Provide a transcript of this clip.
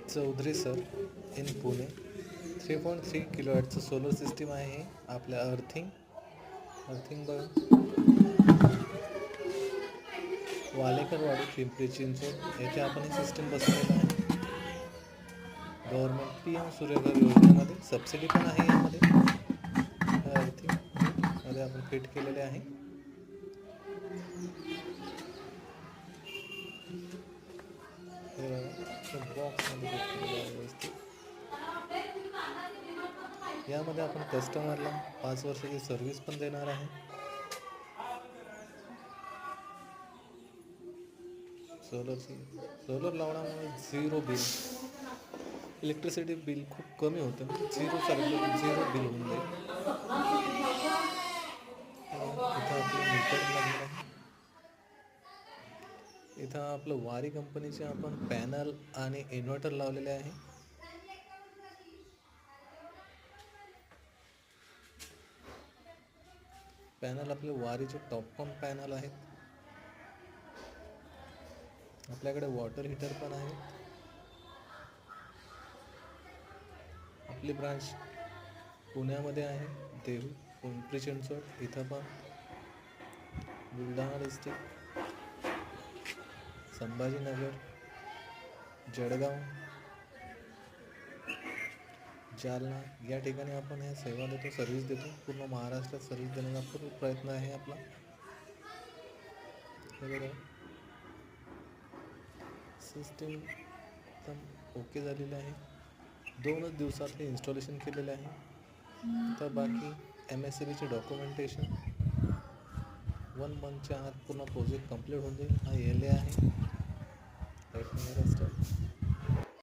Chaudhari sir in Pune. 3.3 किलोवॅटचं solar system आहे हे. आपल्या अर्थिंग बघा, वालेकरवाडी पिंपरी चिंचवड येथे आपण हे सिस्टीम बसवलेलं आहे. गव्हर्नमेंट PM सूर्यघर योजनेमध्ये सबसिडी पण आहे. यामध्ये अर्थिंग मध्ये आपण फिट केलेले आहे. बॉक्समध्ये फिट केलेलं आहे व्यवस्थित. यामध्ये आपण कस्टमरला 5 वर्षाची सर्व्हिस पण देणार आहे. सोलर लावण्यामुळे झिरो बिल, इलेक्ट्रिसिटी बिल खूप कमी होतं. झिरो बिल होऊन जाईल. इथं आपलं मीटर लागलं आहे. इथं आपलं वारी कंपनीचे आपण पॅनल आणि इन्व्हर्टर लावलेले आहे. पॅनल आपले वारीचे टॉपकॉम पॅनल आहेत. आपल्याकडे वॉटर हीटर पण आहे. आपली ब्रांच पुण्यामध्ये आहे, देहू, पिंपरी चिंचवड, इथं पण बुलढाणा डिस्ट्रिक्ट, संभाजीनगर, जळगाव, जालना या ठिकाणी आपण हे सेवा देतो, सर्व्हिस देतो. पूर्ण महाराष्ट्रात सर्व्हिस देण्याचा पूर्ण प्रयत्न आहे आपला. वगैरे सिस्टीम एकदम ओके झालेलं आहे. 2च दिवसात हे इन्स्टॉलेशन केलेलं आहे. तर बाकी MSCBचे डॉक्युमेंटेशन 1 मंथच्या आत पूर्ण प्रोजेक्ट कंप्लीट होऊन जाईल. हा LA आहे.